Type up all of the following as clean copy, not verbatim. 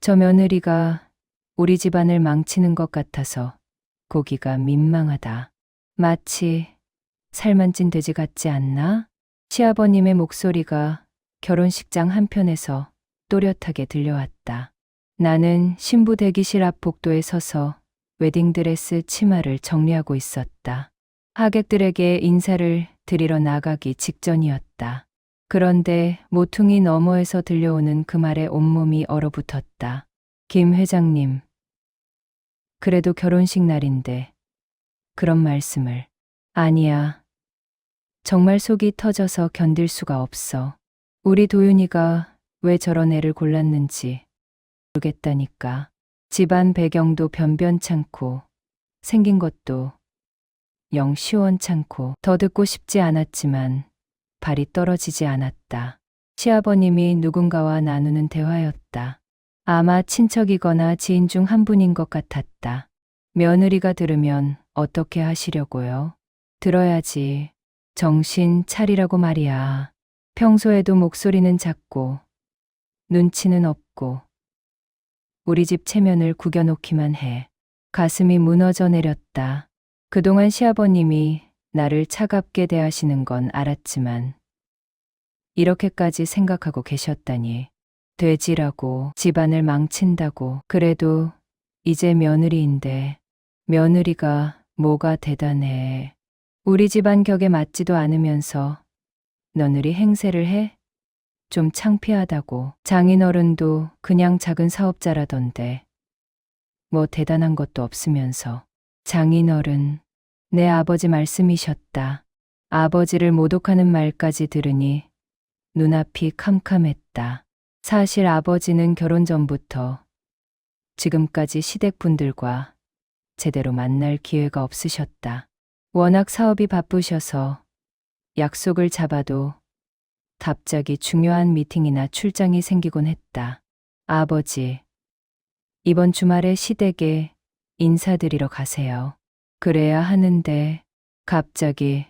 저 며느리가 우리 집안을 망치는 것 같아서 고기가 민망하다. 마치 살만 찐 돼지 같지 않나? 시아버님의 목소리가 결혼식장 한편에서 또렷하게 들려왔다. 나는 신부 대기실 앞 복도에 서서 웨딩드레스 치마를 정리하고 있었다. 하객들에게 인사를 드리러 나가기 직전이었다. 그런데 모퉁이 너머에서 들려오는 그 말에 온몸이 얼어붙었다. 김 회장님, 그래도 결혼식 날인데 그런 말씀을. 아니야. 정말 속이 터져서 견딜 수가 없어. 우리 도윤이가 왜 저런 애를 골랐는지 모르겠다니까. 집안 배경도 변변찮고 생긴 것도 영 시원찮고 더 듣고 싶지 않았지만 발이 떨어지지 않았다. 시아버님이 누군가와 나누는 대화였다. 아마 친척이거나 지인 중 한 분인 것 같았다. 며느리가 들으면 어떻게 하시려고요? 들어야지. 정신 차리라고 말이야. 평소에도 목소리는 작고 눈치는 없고 우리 집 체면을 구겨놓기만 해. 가슴이 무너져 내렸다. 그동안 시아버님이 나를 차갑게 대하시는 건 알았지만 이렇게까지 생각하고 계셨다니. 돼지라고, 집안을 망친다고. 그래도 이제 며느리인데 며느리가 뭐가 대단해. 우리 집안 격에 맞지도 않으면서 너늘이 행세를 해? 좀 창피하다고. 장인어른도 그냥 작은 사업자라던데 뭐 대단한 것도 없으면서. 장인어른, 내 아버지 말씀이셨다. 아버지를 모독하는 말까지 들으니 눈앞이 캄캄했다. 사실 아버지는 결혼 전부터 지금까지 시댁분들과 제대로 만날 기회가 없으셨다. 워낙 사업이 바쁘셔서 약속을 잡아도 갑자기 중요한 미팅이나 출장이 생기곤 했다. 아버지, 이번 주말에 시댁에 인사드리러 가세요. 그래야 하는데 갑자기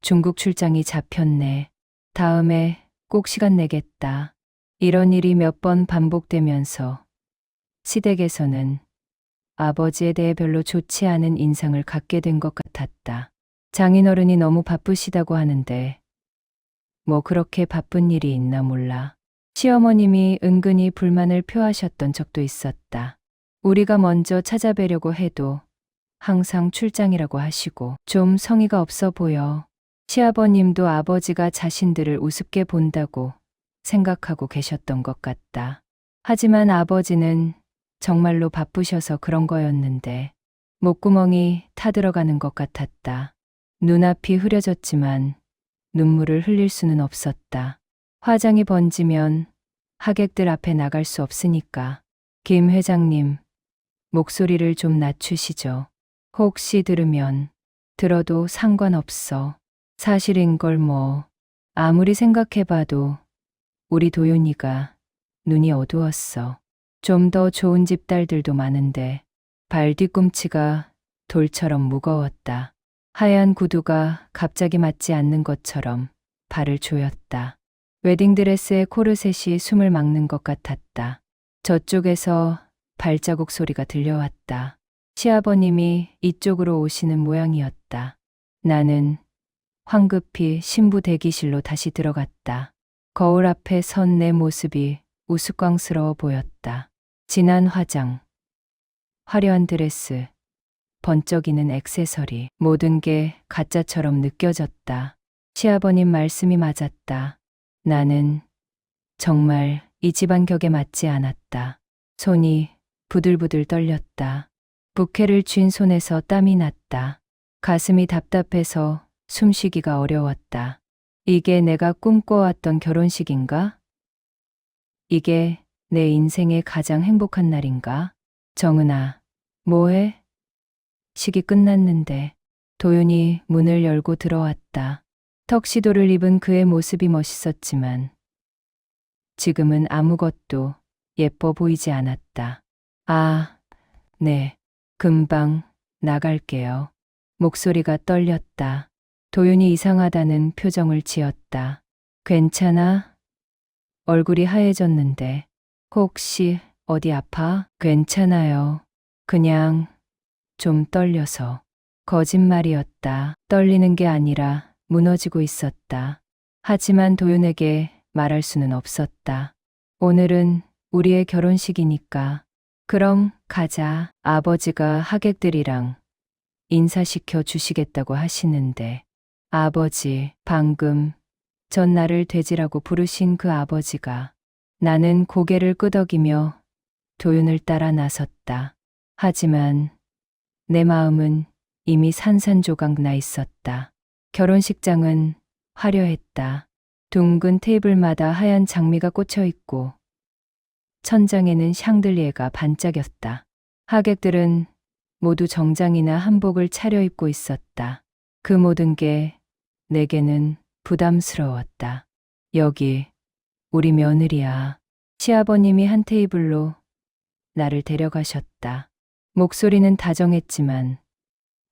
중국 출장이 잡혔네. 다음에 꼭 시간 내겠다. 이런 일이 몇 번 반복되면서 시댁에서는 아버지에 대해 별로 좋지 않은 인상을 갖게 된 것 같았다. 장인어른이 너무 바쁘시다고 하는데 뭐 그렇게 바쁜 일이 있나 몰라. 시어머님이 은근히 불만을 표하셨던 적도 있었다. 우리가 먼저 찾아뵈려고 해도 항상 출장이라고 하시고 좀 성의가 없어 보여. 시아버님도 아버지가 자신들을 우습게 본다고 생각하고 계셨던 것 같다. 하지만 아버지는 정말로 바쁘셔서 그런 거였는데 목구멍이 타들어가는 것 같았다. 눈앞이 흐려졌지만 눈물을 흘릴 수는 없었다. 화장이 번지면 하객들 앞에 나갈 수 없으니까. 김 회장님, 목소리를 좀 낮추시죠. 혹시 들으면 들어도 상관없어. 사실인 걸 뭐. 아무리 생각해봐도 우리 도윤이가 눈이 어두웠어. 좀 더 좋은 집 딸들도 많은데 발 뒤꿈치가 돌처럼 무거웠다. 하얀 구두가 갑자기 맞지 않는 것처럼 발을 조였다. 웨딩드레스의 코르셋이 숨을 막는 것 같았다. 저쪽에서 발자국 소리가 들려왔다. 시아버님이 이쪽으로 오시는 모양이었다. 나는 황급히 신부 대기실로 다시 들어갔다. 거울 앞에 선 내 모습이 우스꽝스러워 보였다. 진한 화장, 화려한 드레스, 번쩍이는 액세서리, 모든 게 가짜처럼 느껴졌다. 시아버님 말씀이 맞았다. 나는 정말 이 집안 격에 맞지 않았다. 손이 부들부들 떨렸다. 부케를 쥔 손에서 땀이 났다. 가슴이 답답해서 숨쉬기가 어려웠다. 이게 내가 꿈꿔왔던 결혼식인가? 이게 내 인생의 가장 행복한 날인가? 정은아, 뭐해? 식이 끝났는데. 도윤이 문을 열고 들어왔다. 턱시도를 입은 그의 모습이 멋있었지만 지금은 아무것도 예뻐 보이지 않았다. 아, 네, 금방 나갈게요. 목소리가 떨렸다. 도윤이 이상하다는 표정을 지었다. 괜찮아? 얼굴이 하얘졌는데 혹시 어디 아파? 괜찮아요. 그냥 좀 떨려서. 거짓말이었다. 떨리는 게 아니라 무너지고 있었다. 하지만 도윤에게 말할 수는 없었다. 오늘은 우리의 결혼식이니까. 그럼 가자. 아버지가 하객들이랑 인사시켜 주시겠다고 하시는데. 아버지, 방금 전 나를 돼지라고 부르신 그 아버지가. 나는 고개를 끄덕이며 도윤을 따라 나섰다. 하지만 내 마음은 이미 산산조각 나 있었다. 결혼식장은 화려했다. 둥근 테이블마다 하얀 장미가 꽂혀 있고 천장에는 샹들리에가 반짝였다. 하객들은 모두 정장이나 한복을 차려입고 있었다. 그 모든 게 내게는 부담스러웠다. 여기 우리 며느리야. 시아버님이 한 테이블로 나를 데려가셨다. 목소리는 다정했지만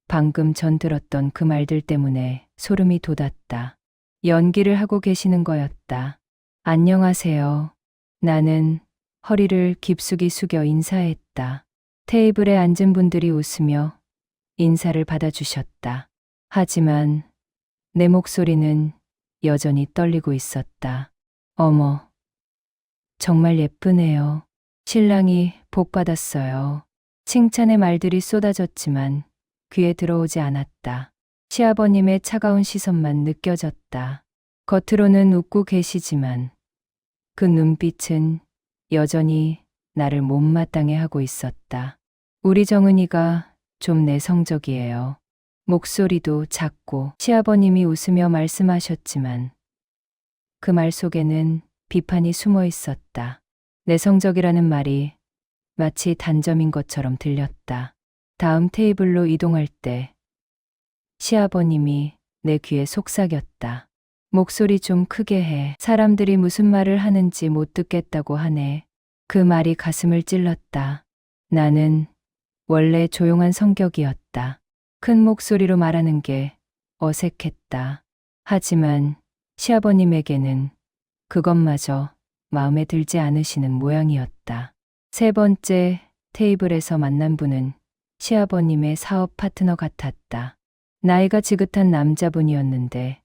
방금 전 들었던 그 말들 때문에 소름이 돋았다. 연기를 하고 계시는 거였다. 안녕하세요. 나는 허리를 깊숙이 숙여 인사했다. 테이블에 앉은 분들이 웃으며 인사를 받아주셨다. 하지만 내 목소리는 여전히 떨리고 있었다. 어머, 정말 예쁘네요. 신랑이 복 받았어요. 칭찬의 말들이 쏟아졌지만 귀에 들어오지 않았다. 시아버님의 차가운 시선만 느껴졌다. 겉으로는 웃고 계시지만 그 눈빛은 여전히 나를 못마땅해 하고 있었다. 우리 정은이가 좀 내성적이에요. 목소리도 작고 시아버님이 웃으며 말씀하셨지만 그 말 속에는 비판이 숨어 있었다. 내성적이라는 말이 마치 단점인 것처럼 들렸다. 다음 테이블로 이동할 때 시아버님이 내 귀에 속삭였다. 목소리 좀 크게 해. 사람들이 무슨 말을 하는지 못 듣겠다고 하네. 그 말이 가슴을 찔렀다. 나는 원래 조용한 성격이었다. 큰 목소리로 말하는 게 어색했다. 하지만 시아버님에게는 그것마저 마음에 들지 않으시는 모양이었다. 세 번째 테이블에서 만난 분은 시아버님의 사업 파트너 같았다. 나이가 지긋한 남자분이었는데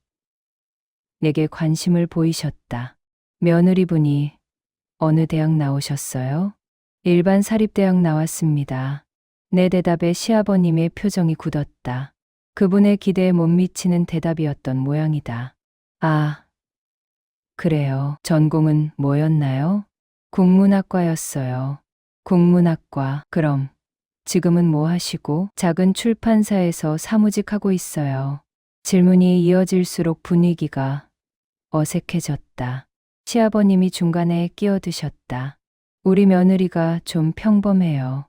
내게 관심을 보이셨다. 며느리분이 어느 대학 나오셨어요? 일반 사립대학 나왔습니다. 내 대답에 시아버님의 표정이 굳었다. 그분의 기대에 못 미치는 대답이었던 모양이다. 아, 그래요. 전공은 뭐였나요? 국문학과였어요. 국문학과. 그럼 지금은 뭐 하시고? 작은 출판사에서 사무직하고 있어요. 질문이 이어질수록 분위기가 어색해졌다. 시아버님이 중간에 끼어드셨다. 우리 며느리가 좀 평범해요.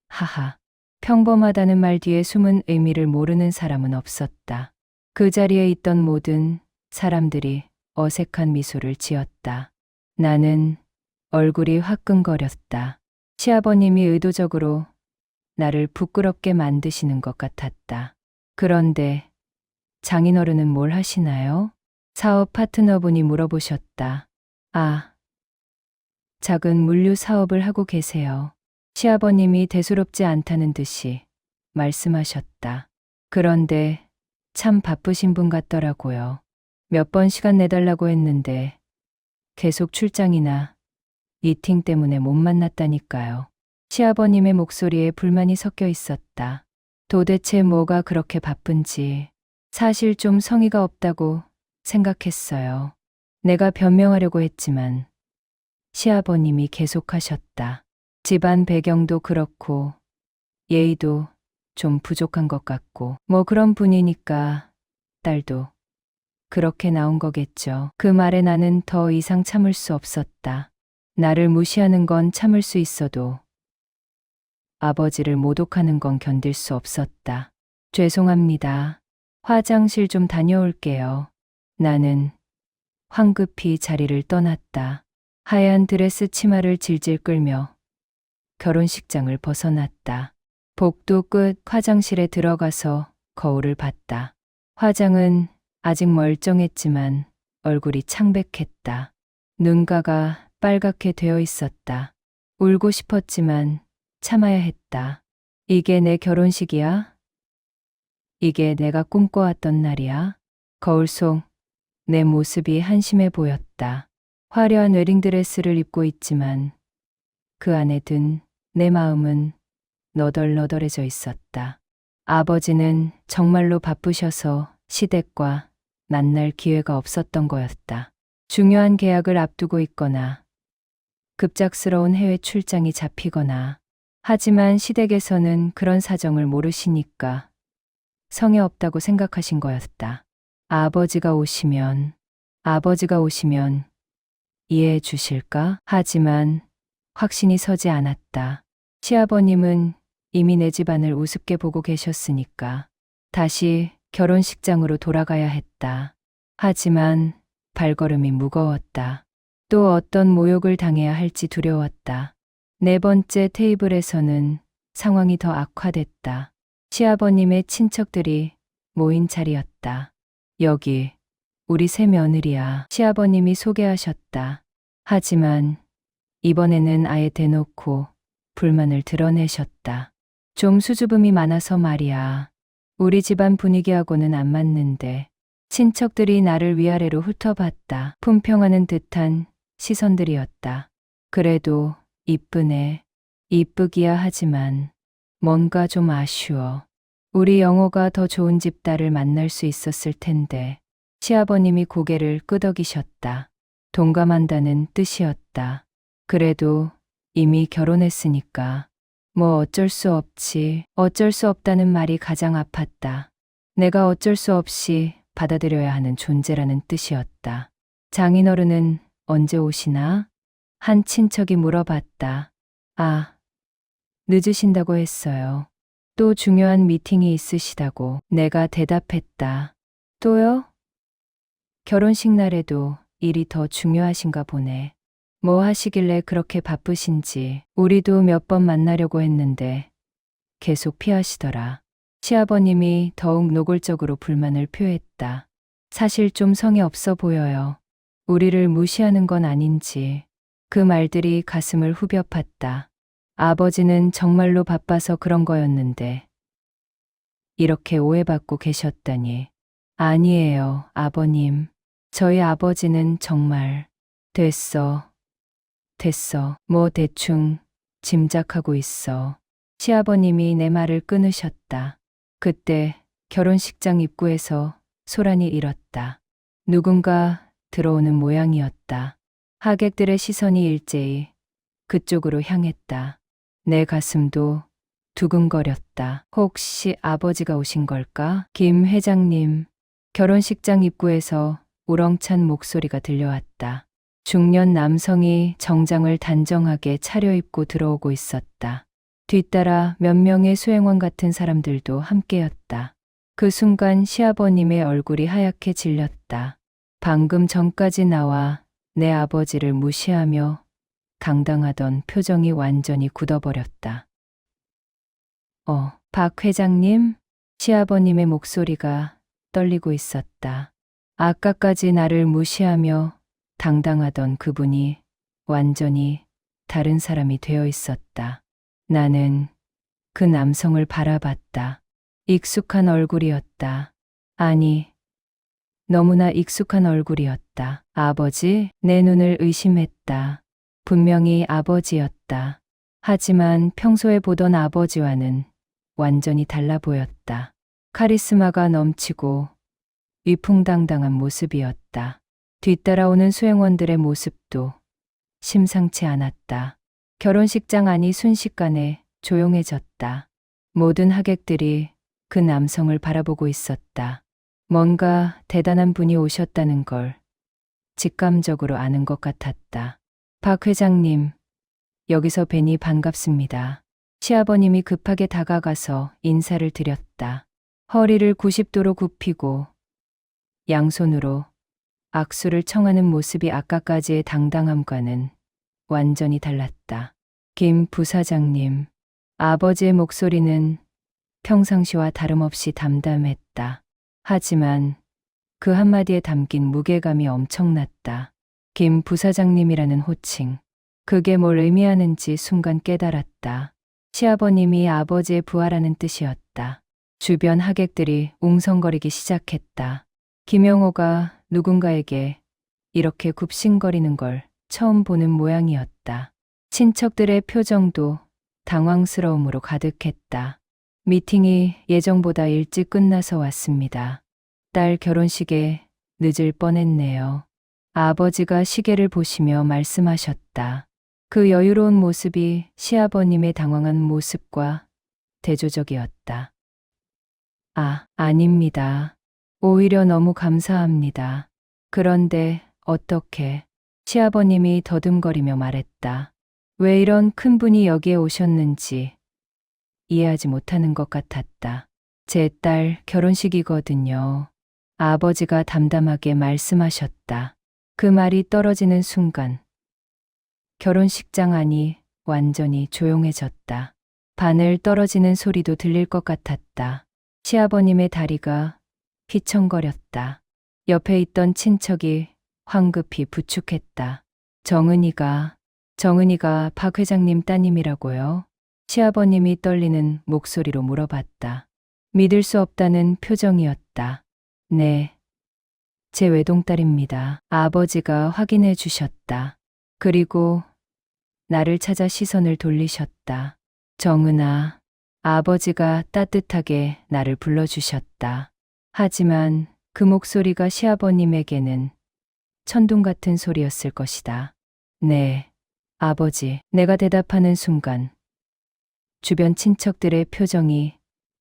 하하. 평범하다는 말 뒤에 숨은 의미를 모르는 사람은 없었다. 그 자리에 있던 모든 사람들이 어색한 미소를 지었다. 나는 얼굴이 화끈거렸다. 시아버님이 의도적으로 나를 부끄럽게 만드시는 것 같았다. 그런데 장인어른은 뭘 하시나요? 사업 파트너분이 물어보셨다. 아, 작은 물류 사업을 하고 계세요. 시아버님이 대수롭지 않다는 듯이 말씀하셨다. 그런데 참 바쁘신 분 같더라고요. 몇 번 시간 내달라고 했는데 계속 출장이나 미팅 때문에 못 만났다니까요. 시아버님의 목소리에 불만이 섞여 있었다. 도대체 뭐가 그렇게 바쁜지. 사실 좀 성의가 없다고 생각했어요. 내가 변명하려고 했지만 시아버님이 계속하셨다. 집안 배경도 그렇고 예의도 좀 부족한 것 같고 뭐 그런 분이니까 딸도 그렇게 나온 거겠죠. 그 말에 나는 더 이상 참을 수 없었다. 나를 무시하는 건 참을 수 있어도 아버지를 모독하는 건 견딜 수 없었다. 죄송합니다. 화장실 좀 다녀올게요. 나는 황급히 자리를 떠났다. 하얀 드레스 치마를 질질 끌며 결혼식장을 벗어났다. 복도 끝 화장실에 들어가서 거울을 봤다. 화장은 아직 멀쩡했지만 얼굴이 창백했다. 눈가가 빨갛게 되어 있었다. 울고 싶었지만 참아야 했다. 이게 내 결혼식이야? 이게 내가 꿈꿔왔던 날이야? 거울 속 내 모습이 한심해 보였다. 화려한 웨딩드레스를 입고 있지만 그 안에 든 내 마음은 너덜너덜해져 있었다. 아버지는 정말로 바쁘셔서 시댁과 만날 기회가 없었던 거였다. 중요한 계약을 앞두고 있거나 급작스러운 해외 출장이 잡히거나 하지만 시댁에서는 그런 사정을 모르시니까 성의 없다고 생각하신 거였다. 아버지가 오시면 이해해 주실까? 하지만 확신이 서지 않았다. 시아버님은 이미 내 집안을 우습게 보고 계셨으니까 다시 결혼식장으로 돌아가야 했다. 하지만 발걸음이 무거웠다. 또 어떤 모욕을 당해야 할지 두려웠다. 네 번째 테이블에서는 상황이 더 악화됐다. 시아버님의 친척들이 모인 자리였다. 여기 우리 새 며느리야. 시아버님이 소개하셨다. 하지만 이번에는 아예 대놓고 불만을 드러내셨다. 좀 수줍음이 많아서 말이야. 우리 집안 분위기하고는 안 맞는데. 친척들이 나를 위아래로 훑어봤다. 품평하는 듯한 시선들이었다. 그래도 이쁘네. 이쁘기야 하지만 뭔가 좀 아쉬워. 우리 영호가 더 좋은 집 딸을 만날 수 있었을 텐데. 시아버님이 고개를 끄덕이셨다. 동감한다는 뜻이었다. 그래도 이미 결혼했으니까. 뭐 어쩔 수 없지. 어쩔 수 없다는 말이 가장 아팠다. 내가 어쩔 수 없이 받아들여야 하는 존재라는 뜻이었다. 장인어른은 언제 오시나? 한 친척이 물어봤다. 아, 늦으신다고 했어요. 또 중요한 미팅이 있으시다고 내가 대답했다. 또요? 결혼식 날에도 일이 더 중요하신가 보네. 뭐 하시길래 그렇게 바쁘신지. 우리도 몇 번 만나려고 했는데 계속 피하시더라. 시아버님이 더욱 노골적으로 불만을 표했다. 사실 좀 성의 없어 보여요. 우리를 무시하는 건 아닌지. 그 말들이 가슴을 후벼 팠다. 아버지는 정말로 바빠서 그런 거였는데 이렇게 오해받고 계셨다니. 아니에요, 아버님. 저희 아버지는 정말 됐어. 뭐 대충 짐작하고 있어. 시아버님이 내 말을 끊으셨다. 그때 결혼식장 입구에서 소란이 일었다. 누군가 들어오는 모양이었다. 하객들의 시선이 일제히 그쪽으로 향했다. 내 가슴도 두근거렸다. 혹시 아버지가 오신 걸까? 김 회장님. 결혼식장 입구에서 우렁찬 목소리가 들려왔다. 중년 남성이 정장을 단정하게 차려입고 들어오고 있었다. 뒤따라 몇 명의 수행원 같은 사람들도 함께였다. 그 순간 시아버님의 얼굴이 하얗게 질렸다. 방금 전까지 나와 내 아버지를 무시하며 당당하던 표정이 완전히 굳어버렸다. 박 회장님? 시아버님의 목소리가 떨리고 있었다. 아까까지 나를 무시하며 당당하던 그분이 완전히 다른 사람이 되어 있었다. 나는 그 남성을 바라봤다. 익숙한 얼굴이었다. 아니, 너무나 익숙한 얼굴이었다. 아버지? 내 눈을 의심했다. 분명히 아버지였다. 하지만 평소에 보던 아버지와는 완전히 달라 보였다. 카리스마가 넘치고 위풍당당한 모습이었다. 뒤따라오는 수행원들의 모습도 심상치 않았다. 결혼식장 안이 순식간에 조용해졌다. 모든 하객들이 그 남성을 바라보고 있었다. 뭔가 대단한 분이 오셨다는 걸 직감적으로 아는 것 같았다. 박 회장님, 여기서 뵈니 반갑습니다. 시아버님이 급하게 다가가서 인사를 드렸다. 허리를 90도로 굽히고 양손으로 악수를 청하는 모습이 아까까지의 당당함과는 완전히 달랐다. 김 부사장님, 아버지의 목소리는 평상시와 다름없이 담담했다. 하지만 그 한마디에 담긴 무게감이 엄청났다. 김 부사장님이라는 호칭. 그게 뭘 의미하는지 순간 깨달았다. 시아버님이 아버지의 부하라는 뜻이었다. 주변 하객들이 웅성거리기 시작했다. 김영호가 누군가에게 이렇게 굽신거리는 걸 처음 보는 모양이었다. 친척들의 표정도 당황스러움으로 가득했다. 미팅이 예정보다 일찍 끝나서 왔습니다. 딸 결혼식에 늦을 뻔했네요. 아버지가 시계를 보시며 말씀하셨다. 그 여유로운 모습이 시아버님의 당황한 모습과 대조적이었다. 아닙니다. 오히려 너무 감사합니다. 그런데 어떻게? 시아버님이 더듬거리며 말했다. 왜 이런 큰 분이 여기에 오셨는지 이해하지 못하는 것 같았다. 제 딸 결혼식이거든요. 아버지가 담담하게 말씀하셨다. 그 말이 떨어지는 순간 결혼식장 안이 완전히 조용해졌다. 바늘 떨어지는 소리도 들릴 것 같았다. 시아버님의 다리가 휘청거렸다. 옆에 있던 친척이 황급히 부축했다. 정은이가 박 회장님 따님이라고요? 시아버님이 떨리는 목소리로 물어봤다. 믿을 수 없다는 표정이었다. 네, 제 외동딸입니다. 아버지가 확인해 주셨다. 그리고 나를 찾아 시선을 돌리셨다. 정은아, 아버지가 따뜻하게 나를 불러주셨다. 하지만 그 목소리가 시아버님에게는 천둥 같은 소리였을 것이다. 네, 아버지, 내가 대답하는 순간 주변 친척들의 표정이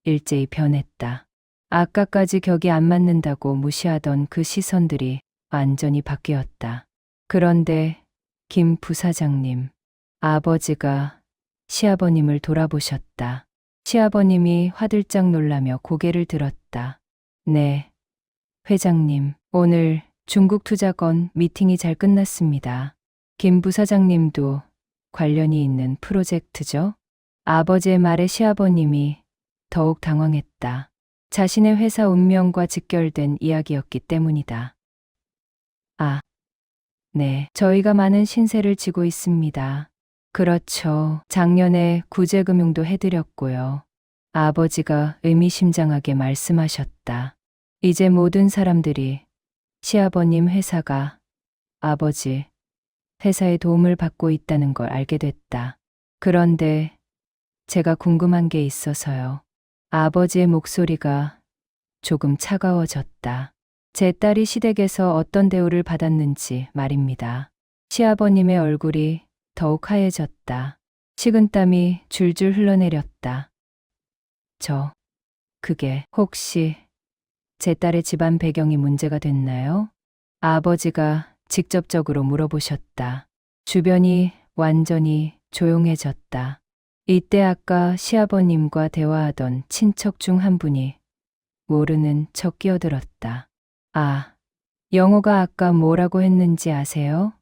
일제히 변했다. 아까까지 격이 안 맞는다고 무시하던 그 시선들이 완전히 바뀌었다. 그런데 김 부사장님, 아버지가 시아버님을 돌아보셨다. 시아버님이 화들짝 놀라며 고개를 들었다. 네, 회장님, 오늘 중국투자건 미팅이 잘 끝났습니다. 김 부사장님도 관련이 있는 프로젝트죠? 아버지의 말에 시아버님이 더욱 당황했다. 자신의 회사 운명과 직결된 이야기였기 때문이다. 네, 저희가 많은 신세를 지고 있습니다. 그렇죠. 작년에 구제금융도 해드렸고요. 아버지가 의미심장하게 말씀하셨다. 이제 모든 사람들이 시아버님 회사가 아버지 회사의 도움을 받고 있다는 걸 알게 됐다. 그런데 제가 궁금한 게 있어서요. 아버지의 목소리가 조금 차가워졌다. 제 딸이 시댁에서 어떤 대우를 받았는지 말입니다. 시아버님의 얼굴이 더욱 하얘졌다. 식은땀이 줄줄 흘러내렸다. 그게 혹시 제 딸의 집안 배경이 문제가 됐나요? 아버지가 직접적으로 물어보셨다. 주변이 완전히 조용해졌다. 이때 아까 시아버님과 대화하던 친척 중 한 분이 모르는 척 끼어들었다. 영호가 아까 뭐라고 했는지 아세요?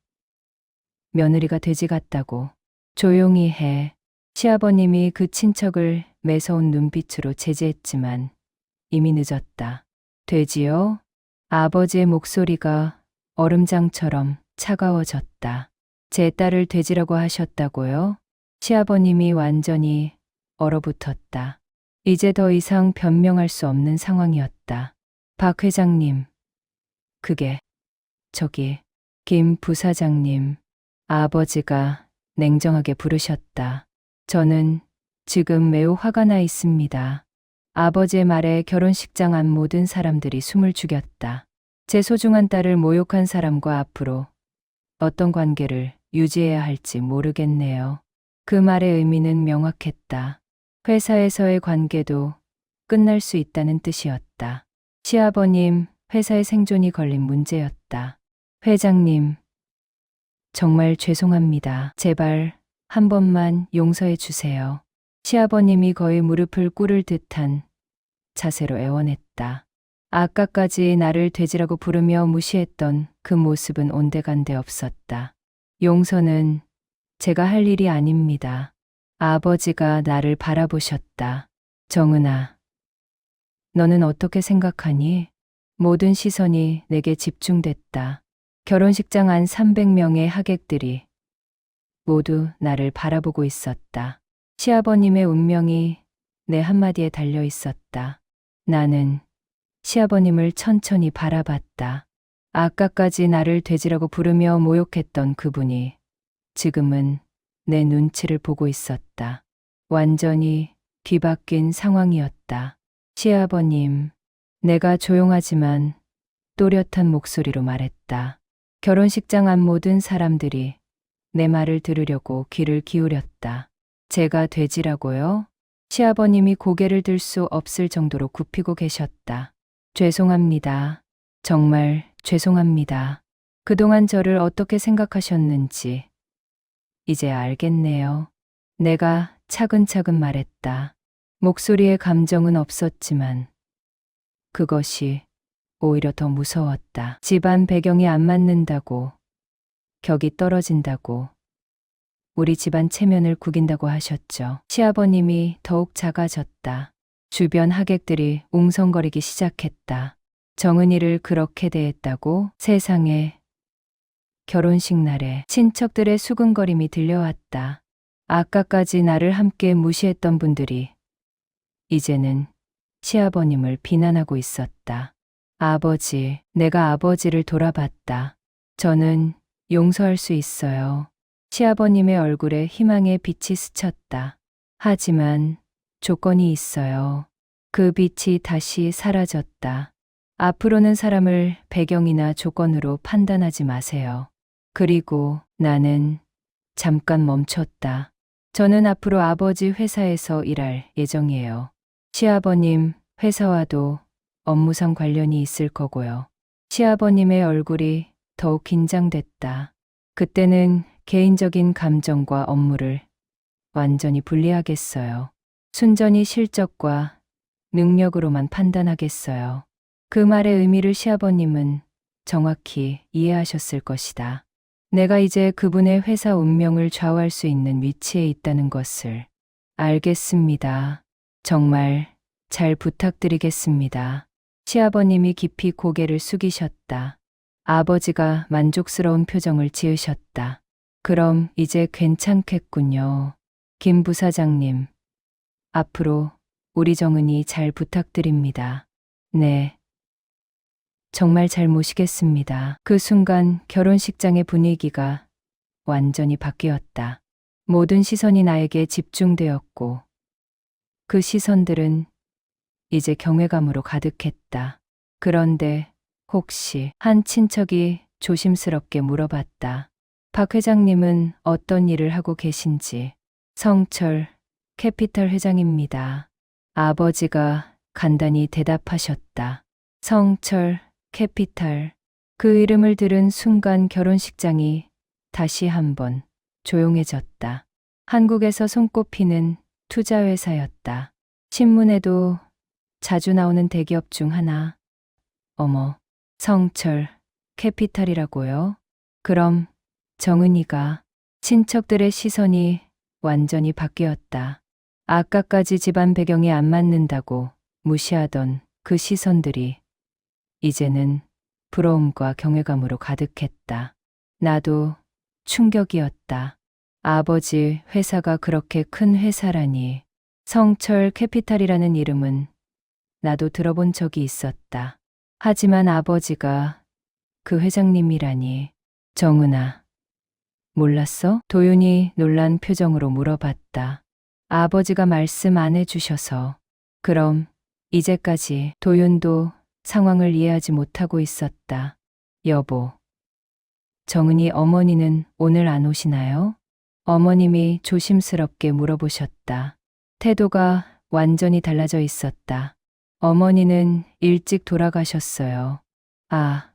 며느리가 돼지 같다고. 조용히 해. 시아버님이 그 친척을 매서운 눈빛으로 제지했지만 이미 늦었다. 돼지요? 아버지의 목소리가 얼음장처럼 차가워졌다. 제 딸을 돼지라고 하셨다고요? 시아버님이 완전히 얼어붙었다. 이제 더 이상 변명할 수 없는 상황이었다. 박 회장님, 그게 김 부사장님, 아버지가 냉정하게 부르셨다. 저는 지금 매우 화가 나 있습니다. 아버지의 말에 결혼식장 안 모든 사람들이 숨을 죽였다. 제 소중한 딸을 모욕한 사람과 앞으로 어떤 관계를 유지해야 할지 모르겠네요. 그 말의 의미는 명확했다. 회사에서의 관계도 끝날 수 있다는 뜻이었다. 시아버님, 회사의 생존이 걸린 문제였다. 회장님, 정말 죄송합니다. 제발 한 번만 용서해 주세요. 시아버님이 거의 무릎을 꿇을 듯한 자세로 애원했다. 아까까지 나를 돼지라고 부르며 무시했던 그 모습은 온데간데 없었다. 용서는 제가 할 일이 아닙니다. 아버지가 나를 바라보셨다. 정은아, 너는 어떻게 생각하니? 모든 시선이 내게 집중됐다. 결혼식장 안 300명의 하객들이 모두 나를 바라보고 있었다. 시아버님의 운명이 내 한마디에 달려 있었다. 나는 시아버님을 천천히 바라봤다. 아까까지 나를 돼지라고 부르며 모욕했던 그분이 지금은 내 눈치를 보고 있었다. 완전히 뒤바뀐 상황이었다. 시아버님, 내가 조용하지만 또렷한 목소리로 말했다. 결혼식장 앞 모든 사람들이 내 말을 들으려고 귀를 기울였다. 제가 돼지라고요? 시아버님이 고개를 들 수 없을 정도로 굽히고 계셨다. 죄송합니다. 정말 죄송합니다. 그동안 저를 어떻게 생각하셨는지 이제 알겠네요. 내가 차근차근 말했다. 목소리에 감정은 없었지만 그것이 오히려 더 무서웠다. 집안 배경이 안 맞는다고, 격이 떨어진다고, 우리 집안 체면을 구긴다고 하셨죠. 시아버님이 더욱 작아졌다. 주변 하객들이 웅성거리기 시작했다. 정은이를 그렇게 대했다고? 세상에. 결혼식 날에 친척들의 수근거림이 들려왔다. 아까까지 나를 함께 무시했던 분들이 이제는 시아버님을 비난하고 있었다. 아버지, 내가 아버지를 돌아봤다. 저는 용서할 수 있어요. 시아버님의 얼굴에 희망의 빛이 스쳤다. 하지만 조건이 있어요. 그 빛이 다시 사라졌다. 앞으로는 사람을 배경이나 조건으로 판단하지 마세요. 그리고 나는 잠깐 멈췄다. 저는 앞으로 아버지 회사에서 일할 예정이에요. 시아버님 회사와도 업무상 관련이 있을 거고요. 시아버님의 얼굴이 더욱 긴장됐다. 그때는 개인적인 감정과 업무를 완전히 분리하겠어요. 순전히 실적과 능력으로만 판단하겠어요. 그 말의 의미를 시아버님은 정확히 이해하셨을 것이다. 내가 이제 그분의 회사 운명을 좌우할 수 있는 위치에 있다는 것을. 알겠습니다. 정말 잘 부탁드리겠습니다. 시아버님이 깊이 고개를 숙이셨다. 아버지가 만족스러운 표정을 지으셨다. 그럼 이제 괜찮겠군요. 김 부사장님, 앞으로 우리 정은이 잘 부탁드립니다. 네. 정말 잘 모시겠습니다. 그 순간 결혼식장의 분위기가 완전히 바뀌었다. 모든 시선이 나에게 집중되었고 그 시선들은 이제 경외감으로 가득했다. 그런데 혹시 한 친척이 조심스럽게 물어봤다. 박 회장님은 어떤 일을 하고 계신지. 성철 캐피탈 회장입니다. 아버지가 간단히 대답하셨다. 성철 캐피탈. 그 이름을 들은 순간 결혼식장이 다시 한번 조용해졌다. 한국에서 손꼽히는 투자회사였다. 신문에도 자주 나오는 대기업 중 하나. 어머, 성철 캐피탈이라고요? 그럼 정은이가. 친척들의 시선이 완전히 바뀌었다. 아까까지 집안 배경이 안 맞는다고 무시하던 그 시선들이 이제는 부러움과 경외감으로 가득했다. 나도 충격이었다. 아버지 회사가 그렇게 큰 회사라니. 성철 캐피탈이라는 이름은 나도 들어본 적이 있었다. 하지만 아버지가 그 회장님이라니. 정은아, 몰랐어? 도윤이 놀란 표정으로 물어봤다. 아버지가 말씀 안 해주셔서. 그럼 이제까지 도윤도 상황을 이해하지 못하고 있었다. 여보, 정은이 어머니는 오늘 안 오시나요? 어머님이 조심스럽게 물어보셨다. 태도가 완전히 달라져 있었다. 어머니는 일찍 돌아가셨어요. 아,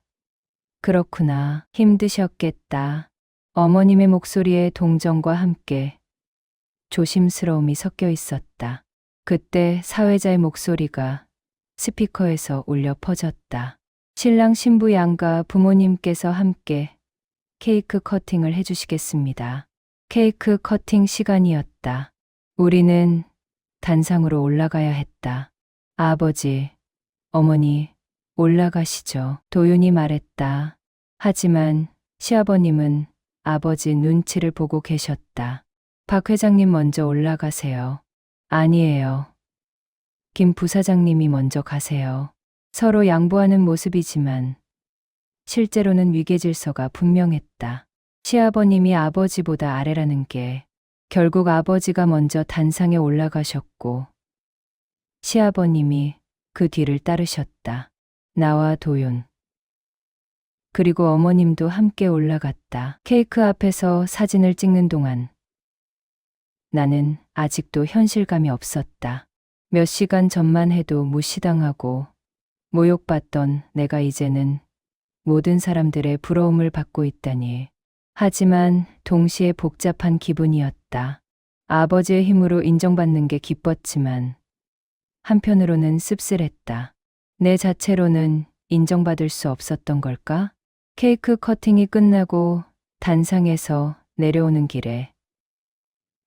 그렇구나. 힘드셨겠다. 어머님의 목소리에 동정과 함께 조심스러움이 섞여 있었다. 그때 사회자의 목소리가 스피커에서 울려 퍼졌다. 신랑 신부 양가 부모님께서 함께 케이크 커팅을 해주시겠습니다. 케이크 커팅 시간이었다. 우리는 단상으로 올라가야 했다. 아버지, 어머니, 올라가시죠. 도윤이 말했다. 하지만 시아버님은 아버지 눈치를 보고 계셨다. 박 회장님 먼저 올라가세요. 아니에요. 김 부사장님이 먼저 가세요. 서로 양보하는 모습이지만 실제로는 위계질서가 분명했다. 시아버님이 아버지보다 아래라는 게 결국 아버지가 먼저 단상에 올라가셨고 시아버님이 그 뒤를 따르셨다. 나와 도윤. 그리고 어머님도 함께 올라갔다. 케이크 앞에서 사진을 찍는 동안 나는 아직도 현실감이 없었다. 몇 시간 전만 해도 무시당하고 모욕받던 내가 이제는 모든 사람들의 부러움을 받고 있다니. 하지만 동시에 복잡한 기분이었다. 아버지의 힘으로 인정받는 게 기뻤지만 한편으로는 씁쓸했다. 내 자체로는 인정받을 수 없었던 걸까? 케이크 커팅이 끝나고 단상에서 내려오는 길에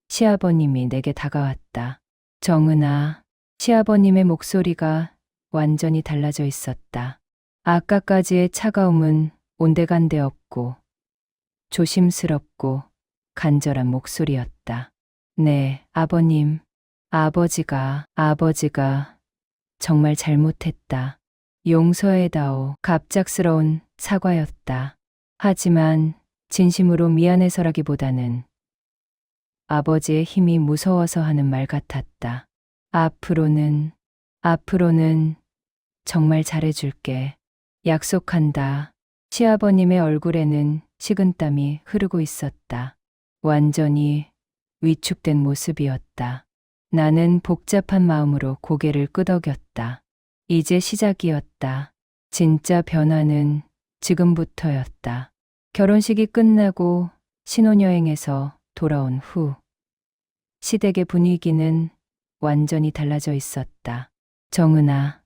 시아버님이 내게 다가왔다. 정은아, 시아버님의 목소리가 완전히 달라져 있었다. 아까까지의 차가움은 온데간데 없고 조심스럽고 간절한 목소리였다. 네, 아버님. 아버지가 정말 잘못했다. 용서해다오. 갑작스러운 사과였다. 하지만 진심으로 미안해서라기보다는 아버지의 힘이 무서워서 하는 말 같았다. 앞으로는 정말 잘해줄게. 약속한다. 시아버님의 얼굴에는 식은땀이 흐르고 있었다. 완전히 위축된 모습이었다. 나는 복잡한 마음으로 고개를 끄덕였다. 이제 시작이었다. 진짜 변화는 지금부터였다. 결혼식이 끝나고 신혼여행에서 돌아온 후 시댁의 분위기는 완전히 달라져 있었다. 정은아,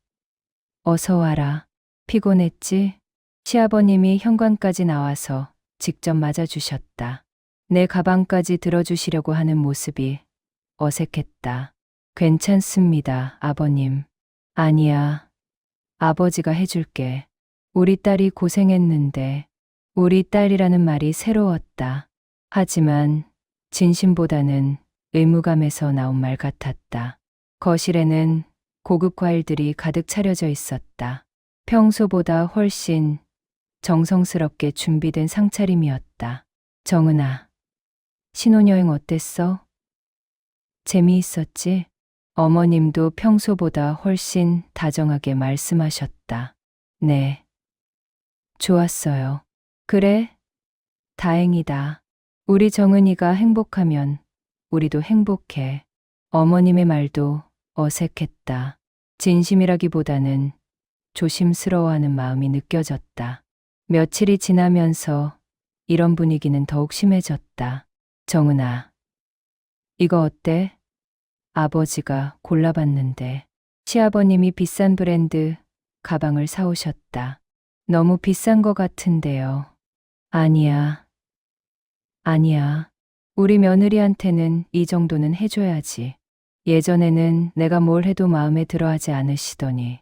어서 와라. 피곤했지? 시아버님이 현관까지 나와서 직접 맞아주셨다. 내 가방까지 들어주시려고 하는 모습이 어색했다. 괜찮습니다, 아버님. 아니야. 아버지가 해줄게. 우리 딸이 고생했는데 우리 딸이라는 말이 새로웠다. 하지만 진심보다는 의무감에서 나온 말 같았다. 거실에는 고급 과일들이 가득 차려져 있었다. 평소보다 훨씬 정성스럽게 준비된 상차림이었다. 정은아, 신혼여행 어땠어? 재미있었지? 어머님도 평소보다 훨씬 다정하게 말씀하셨다. 네. 좋았어요. 그래? 다행이다. 우리 정은이가 행복하면 우리도 행복해. 어머님의 말도 어색했다. 진심이라기보다는 조심스러워하는 마음이 느껴졌다. 며칠이 지나면서 이런 분위기는 더욱 심해졌다. 정은아, 이거 어때? 아버지가 골라봤는데 시아버님이 비싼 브랜드 가방을 사오셨다. 너무 비싼 거 같은데요. 아니야. 우리 며느리한테는 이 정도는 해줘야지. 예전에는 내가 뭘 해도 마음에 들어하지 않으시더니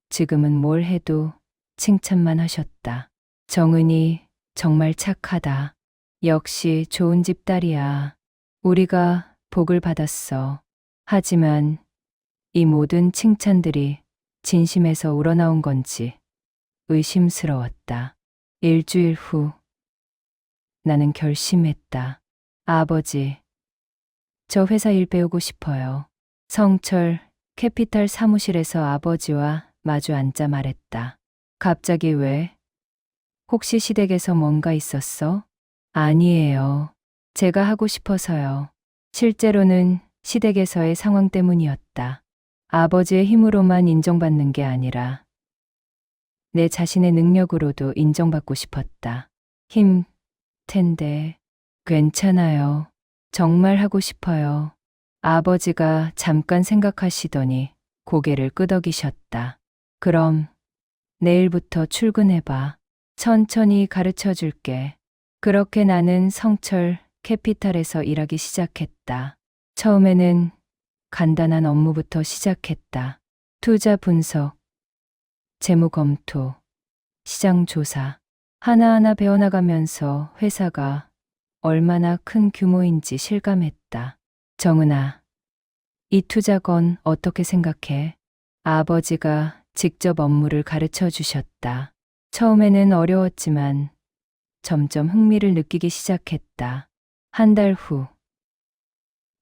지금은 뭘 해도 칭찬만 하셨다. 정은이 정말 착하다. 역시 좋은 집 딸이야. 우리가 복을 받았어. 하지만 이 모든 칭찬들이 진심에서 우러나온 건지 의심스러웠다. 일주일 후 나는 결심했다. 아버지, 저 회사 일 배우고 싶어요. 성철 캐피탈 사무실에서 아버지와 마주 앉자 말했다. 갑자기 왜? 혹시 시댁에서 뭔가 있었어? 아니에요. 제가 하고 싶어서요. 실제로는 시댁에서의 상황 때문이었다. 아버지의 힘으로만 인정받는 게 아니라 내 자신의 능력으로도 인정받고 싶었다. 힘 텐데. 괜찮아요. 정말 하고 싶어요. 아버지가 잠깐 생각하시더니 고개를 끄덕이셨다. 그럼 내일부터 출근해봐. 천천히 가르쳐 줄게. 그렇게 나는 성철 캐피탈에서 일하기 시작했다. 처음에는 간단한 업무부터 시작했다. 투자 분석, 재무 검토, 시장 조사. 하나하나 배워나가면서 회사가 얼마나 큰 규모인지 실감했다. 정은아, 이 투자건 어떻게 생각해? 아버지가 직접 업무를 가르쳐 주셨다. 처음에는 어려웠지만 점점 흥미를 느끼기 시작했다. 한 달 후,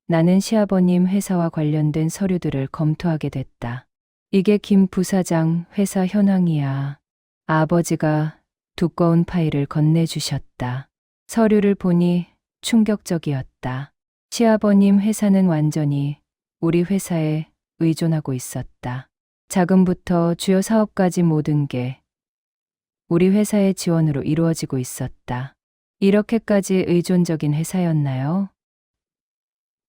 나는 시아버님 회사와 관련된 서류들을 검토하게 됐다. 이게 김 부사장 회사 현황이야. 아버지가 두꺼운 파일을 건네주셨다. 서류를 보니 충격적이었다. 시아버님 회사는 완전히 우리 회사에 의존하고 있었다. 자금부터 주요 사업까지 모든 게 우리 회사의 지원으로 이루어지고 있었다. 이렇게까지 의존적인 회사였나요?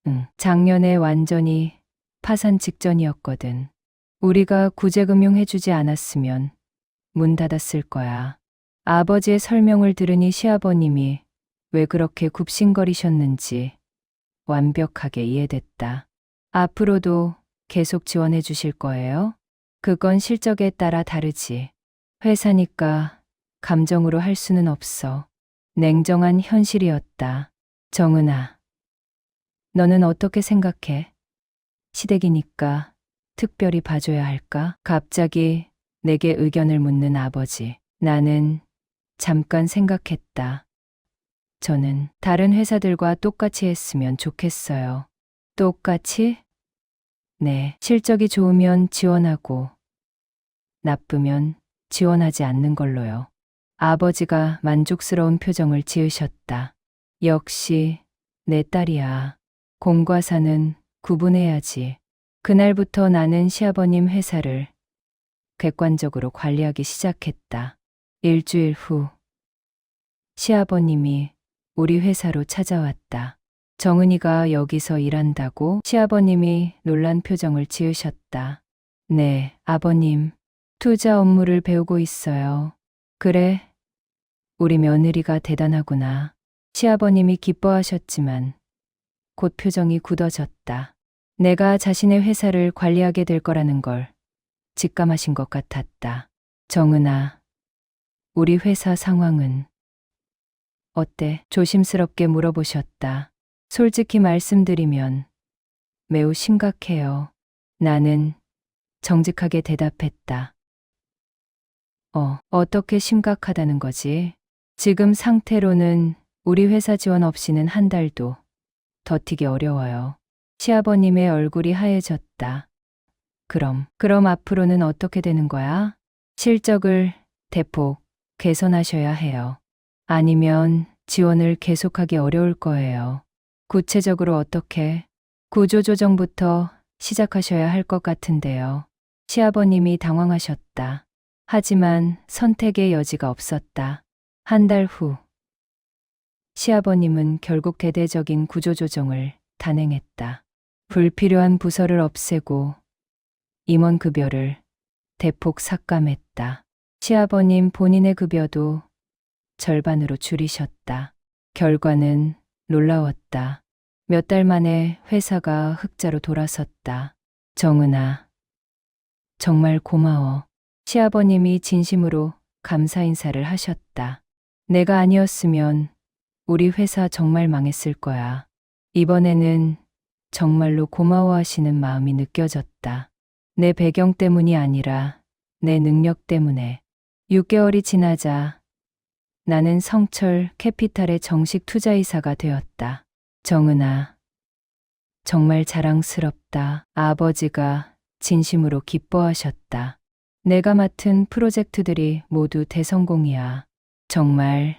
응, 작년에 완전히 파산 직전이었거든. 우리가 구제금융 해주지 않았으면 문 닫았을 거야. 아버지의 설명을 들으니 시아버님이 왜 그렇게 굽신거리셨는지 완벽하게 이해됐다. 앞으로도 계속 지원해 주실 거예요? 그건 실적에 따라 다르지. 회사니까 감정으로 할 수는 없어. 냉정한 현실이었다. 정은아, 너는 어떻게 생각해? 시댁이니까 특별히 봐줘야 할까? 갑자기 내게 의견을 묻는 아버지. 나는 잠깐 생각했다. 저는 다른 회사들과 똑같이 했으면 좋겠어요. 똑같이? 네, 실적이 좋으면 지원하고 나쁘면 지원하지 않는 걸로요. 아버지가 만족스러운 표정을 지으셨다. 역시 내 딸이야. 공과 사는 구분해야지. 그날부터 나는 시아버님 회사를 객관적으로 관리하기 시작했다. 일주일 후, 시아버님이 우리 회사로 찾아왔다. 정은이가 여기서 일한다고? 시아버님이 놀란 표정을 지으셨다. 네, 아버님. 투자 업무를 배우고 있어요. 그래, 우리 며느리가 대단하구나. 시아버님이 기뻐하셨지만 곧 표정이 굳어졌다. 내가 자신의 회사를 관리하게 될 거라는 걸 직감하신 것 같았다. 정은아, 우리 회사 상황은 어때? 조심스럽게 물어보셨다. 솔직히 말씀드리면 매우 심각해요. 나는 정직하게 대답했다. 어떻게 심각하다는 거지? 지금 상태로는 우리 회사 지원 없이는 한 달도 버티기 어려워요. 시아버님의 얼굴이 하얘졌다. 그럼 앞으로는 어떻게 되는 거야? 실적을 대폭 개선하셔야 해요. 아니면 지원을 계속하기 어려울 거예요. 구체적으로 어떻게? 구조조정부터 시작하셔야 할 것 같은데요. 시아버님이 당황하셨다. 하지만 선택의 여지가 없었다. 한 달 후, 시아버님은 결국 대대적인 구조조정을 단행했다. 불필요한 부서를 없애고 임원 급여를 대폭 삭감했다. 시아버님 본인의 급여도 절반으로 줄이셨다. 결과는 놀라웠다. 몇 달 만에 회사가 흑자로 돌아섰다. 정은아, 정말 고마워. 시아버님이 진심으로 감사 인사를 하셨다. 내가 아니었으면 우리 회사 정말 망했을 거야. 이번에는 정말로 고마워하시는 마음이 느껴졌다. 내 배경 때문이 아니라 내 능력 때문에. 6개월이 지나자 나는 성철 캐피탈의 정식 투자이사가 되었다. 정은아, 정말 자랑스럽다. 아버지가 진심으로 기뻐하셨다. 내가 맡은 프로젝트들이 모두 대성공이야. 정말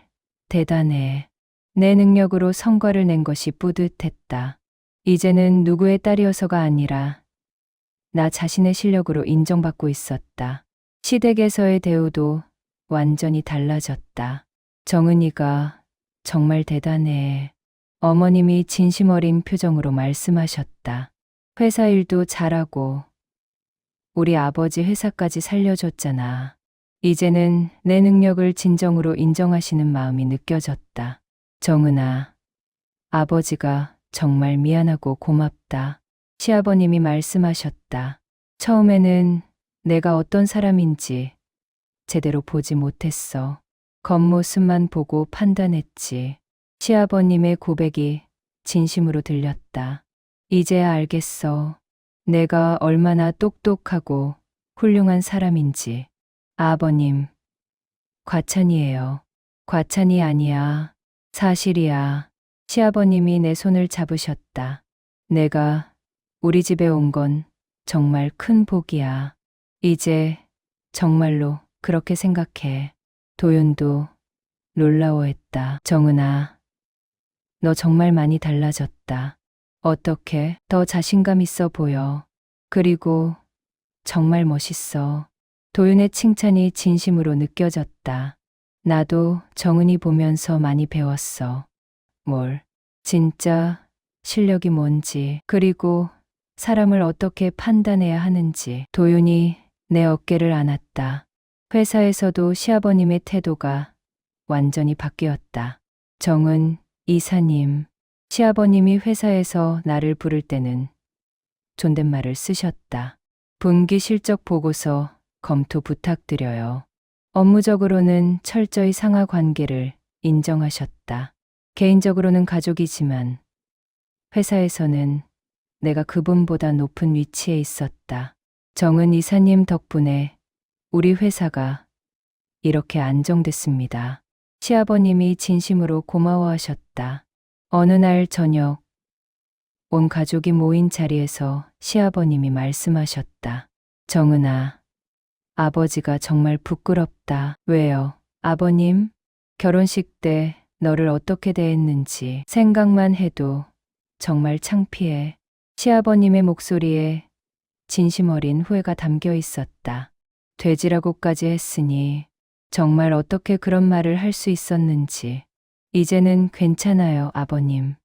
대단해. 내 능력으로 성과를 낸 것이 뿌듯했다. 이제는 누구의 딸이어서가 아니라 나 자신의 실력으로 인정받고 있었다. 시댁에서의 대우도 완전히 달라졌다. 정은이가 정말 대단해. 어머님이 진심 어린 표정으로 말씀하셨다. 회사 일도 잘하고 우리 아버지 회사까지 살려줬잖아. 이제는 내 능력을 진정으로 인정하시는 마음이 느껴졌다. 정은아, 아버지가 정말 미안하고 고맙다. 시아버님이 말씀하셨다. 처음에는 내가 어떤 사람인지 제대로 보지 못했어. 겉모습만 보고 판단했지. 시아버님의 고백이 진심으로 들렸다. 이제야 알겠어. 내가 얼마나 똑똑하고 훌륭한 사람인지. 아버님, 과찬이에요. 과찬이 아니야. 사실이야. 시아버님이 내 손을 잡으셨다. 내가 우리 집에 온 건 정말 큰 복이야. 이제 정말로 그렇게 생각해. 도윤도 놀라워했다. 정은아, 너 정말 많이 달라졌다. 어떻게 더 자신감 있어 보여. 그리고 정말 멋있어. 도윤의 칭찬이 진심으로 느껴졌다. 나도 정은이 보면서 많이 배웠어. 뭘? 진짜 실력이 뭔지, 그리고 사람을 어떻게 판단해야 하는지. 도윤이 내 어깨를 안았다. 회사에서도 시아버님의 태도가 완전히 바뀌었다. 정은 이사님, 시아버님이 회사에서 나를 부를 때는 존댓말을 쓰셨다. 분기 실적 보고서 검토 부탁드려요. 업무적으로는 철저히 상하 관계를 인정하셨다. 개인적으로는 가족이지만 회사에서는 내가 그분보다 높은 위치에 있었다. 정은 이사님 덕분에 우리 회사가 이렇게 안정됐습니다. 시아버님이 진심으로 고마워하셨다. 어느 날 저녁, 온 가족이 모인 자리에서 시아버님이 말씀하셨다. 정은아, 아버지가 정말 부끄럽다. 왜요? 아버님, 결혼식 때 너를 어떻게 대했는지 생각만 해도 정말 창피해. 시아버님의 목소리에 진심 어린 후회가 담겨 있었다. 돼지라고까지 했으니 정말 어떻게 그런 말을 할 수 있었는지. 이제는 괜찮아요, 아버님.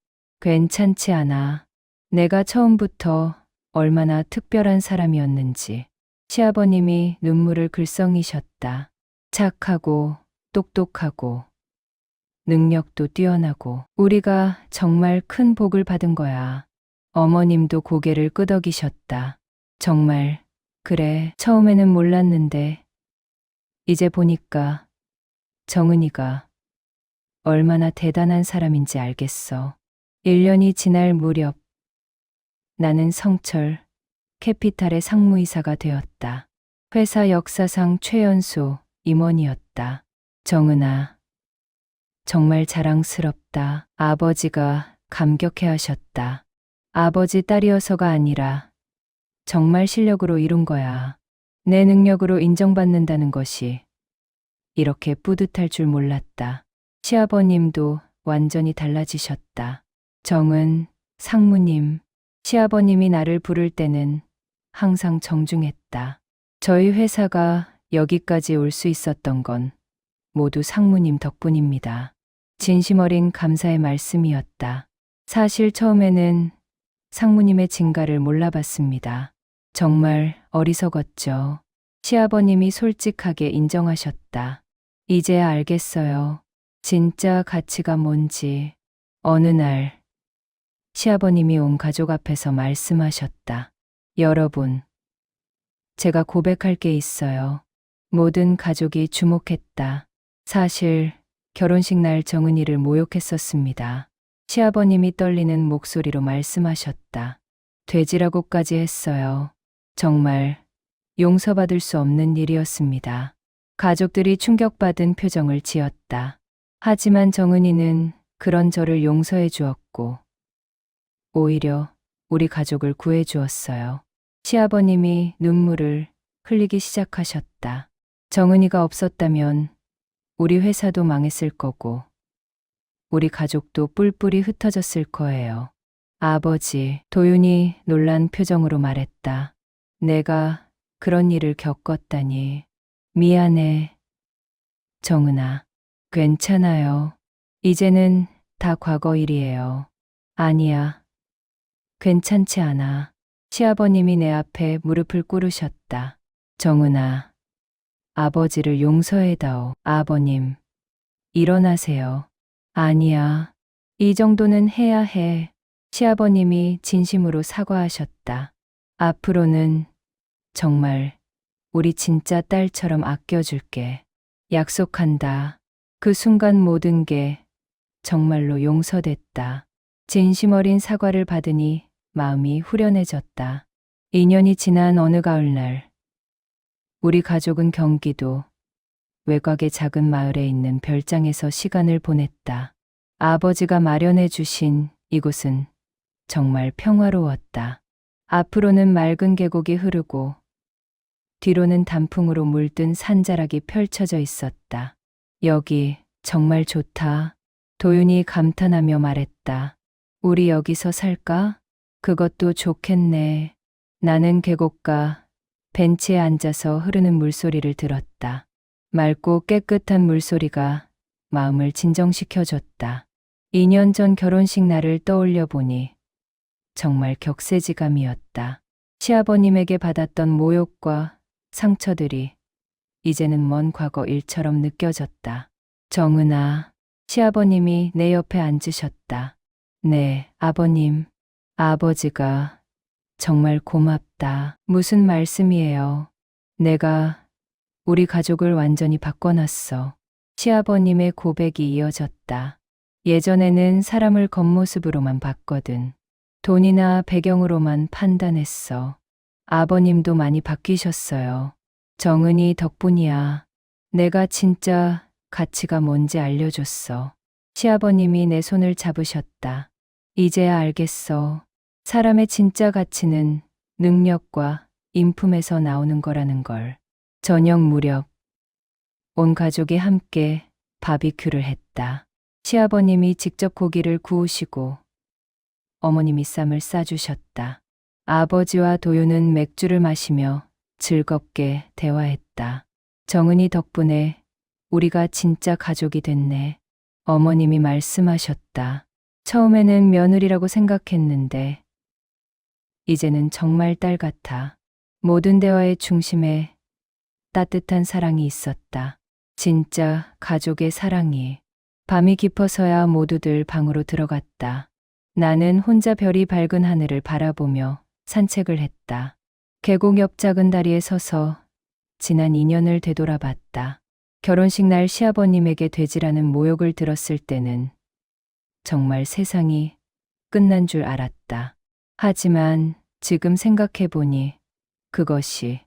괜찮지 않아. 내가 처음부터 얼마나 특별한 사람이었는지. 시아버님이 눈물을 글썽이셨다. 착하고 똑똑하고 능력도 뛰어나고 우리가 정말 큰 복을 받은 거야. 어머님도 고개를 끄덕이셨다. 정말 그래, 처음에는 몰랐는데 이제 보니까 정은이가 얼마나 대단한 사람인지 알겠어. 1년이 지날 무렵 나는 성철 캐피탈의 상무이사가 되었다. 회사 역사상 최연소 임원이었다. 정은아, 정말 자랑스럽다. 아버지가 감격해 하셨다. 아버지 딸이어서가 아니라 정말 실력으로 이룬 거야. 내 능력으로 인정받는다는 것이 이렇게 뿌듯할 줄 몰랐다. 시아버님도 완전히 달라지셨다. 정은, 상무님, 시아버님이 나를 부를 때는 항상 정중했다. 저희 회사가 여기까지 올 수 있었던 건 모두 상무님 덕분입니다. 진심 어린 감사의 말씀이었다. 사실 처음에는 상무님의 진가를 몰라봤습니다. 정말 어리석었죠. 시아버님이 솔직하게 인정하셨다. 이제야 알겠어요. 진짜 가치가 뭔지. 어느 날 시아버님이 온 가족 앞에서 말씀하셨다. 여러분, 제가 고백할 게 있어요. 모든 가족이 주목했다. 사실 결혼식 날 정은이를 모욕했었습니다. 시아버님이 떨리는 목소리로 말씀하셨다. 돼지라고까지 했어요. 정말 용서받을 수 없는 일이었습니다. 가족들이 충격받은 표정을 지었다. 하지만 정은이는 그런 저를 용서해 주었고 오히려 우리 가족을 구해 주었어요. 시아버님이 눈물을 흘리기 시작하셨다. 정은이가 없었다면 우리 회사도 망했을 거고 우리 가족도 뿔뿔이 흩어졌을 거예요. 아버지, 도윤이 놀란 표정으로 말했다. 내가 그런 일을 겪었다니. 미안해. 정은아, 괜찮아요. 이제는 다 과거 일이에요. 아니야. 괜찮지 않아. 시아버님이 내 앞에 무릎을 꿇으셨다. 정은아, 아버지를 용서해다오. 아버님, 일어나세요. 아니야. 이 정도는 해야 해. 시아버님이 진심으로 사과하셨다. 앞으로는 정말 우리 진짜 딸처럼 아껴줄게. 약속한다. 그 순간 모든 게 정말로 용서됐다. 진심 어린 사과를 받으니 마음이 후련해졌다. 2년이 지난 어느 가을날, 우리 가족은 경기도 외곽의 작은 마을에 있는 별장에서 시간을 보냈다. 아버지가 마련해 주신 이곳은 정말 평화로웠다. 앞으로는 맑은 계곡이 흐르고 뒤로는 단풍으로 물든 산자락이 펼쳐져 있었다. 여기 정말 좋다. 도윤이 감탄하며 말했다. 우리 여기서 살까? 그것도 좋겠네. 나는 계곡가 벤치에 앉아서 흐르는 물소리를 들었다. 맑고 깨끗한 물소리가 마음을 진정시켜줬다. 2년 전 결혼식 날을 떠올려 보니 정말 격세지감이었다. 시아버님에게 받았던 모욕과 상처들이 이제는 먼 과거 일처럼 느껴졌다. 정은아, 시아버님이 내 옆에 앉으셨다. 네, 아버님. 아버지가 정말 고맙다. 무슨 말씀이에요? 내가 우리 가족을 완전히 바꿔놨어. 시아버님의 고백이 이어졌다. 예전에는 사람을 겉모습으로만 봤거든. 돈이나 배경으로만 판단했어. 아버님도 많이 바뀌셨어요. 정은이 덕분이야. 내가 진짜 가치가 뭔지 알려줬어. 시아버님이 내 손을 잡으셨다. 이제야 알겠어. 사람의 진짜 가치는 능력과 인품에서 나오는 거라는 걸. 저녁 무렵, 온 가족이 함께 바비큐를 했다. 시아버님이 직접 고기를 구우시고 어머님이 쌈을 싸주셨다. 아버지와 도윤은 맥주를 마시며 즐겁게 대화했다. 정은이 덕분에 우리가 진짜 가족이 됐네. 어머님이 말씀하셨다. 처음에는 며느리라고 생각했는데 이제는 정말 딸 같아. 모든 대화의 중심에 따뜻한 사랑이 있었다. 진짜 가족의 사랑이. 밤이 깊어서야 모두들 방으로 들어갔다. 나는 혼자 별이 밝은 하늘을 바라보며 산책을 했다. 계곡 옆 작은 다리에 서서 지난 2년을 되돌아봤다. 결혼식 날 시아버님에게 돼지라는 모욕을 들었을 때는 정말 세상이 끝난 줄 알았다. 하지만 지금 생각해보니 그것이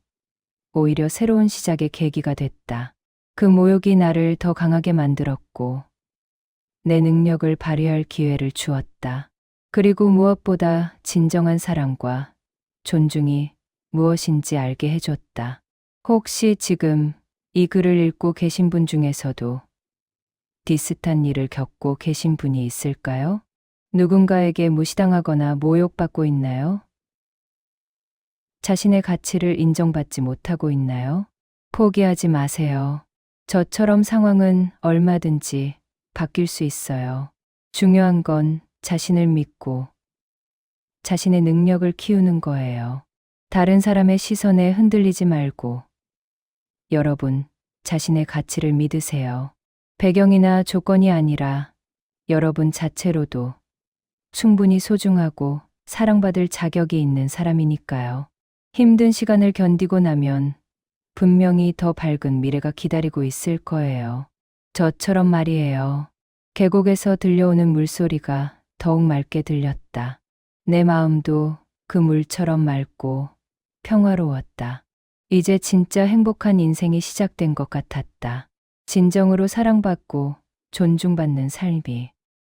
오히려 새로운 시작의 계기가 됐다. 그 모욕이 나를 더 강하게 만들었고 내 능력을 발휘할 기회를 주었다. 그리고 무엇보다 진정한 사랑과 존중이 무엇인지 알게 해줬다. 혹시 지금 이 글을 읽고 계신 분 중에서도 비슷한 일을 겪고 계신 분이 있을까요? 누군가에게 무시당하거나 모욕받고 있나요? 자신의 가치를 인정받지 못하고 있나요? 포기하지 마세요. 저처럼 상황은 얼마든지 바뀔 수 있어요. 중요한 건 자신을 믿고 자신의 능력을 키우는 거예요. 다른 사람의 시선에 흔들리지 말고 여러분 자신의 가치를 믿으세요. 배경이나 조건이 아니라 여러분 자체로도 충분히 소중하고 사랑받을 자격이 있는 사람이니까요. 힘든 시간을 견디고 나면 분명히 더 밝은 미래가 기다리고 있을 거예요. 저처럼 말이에요. 계곡에서 들려오는 물소리가 더욱 맑게 들렸다. 내 마음도 그 물처럼 맑고 평화로웠다. 이제 진짜 행복한 인생이 시작된 것 같았다. 진정으로 사랑받고 존중받는 삶이.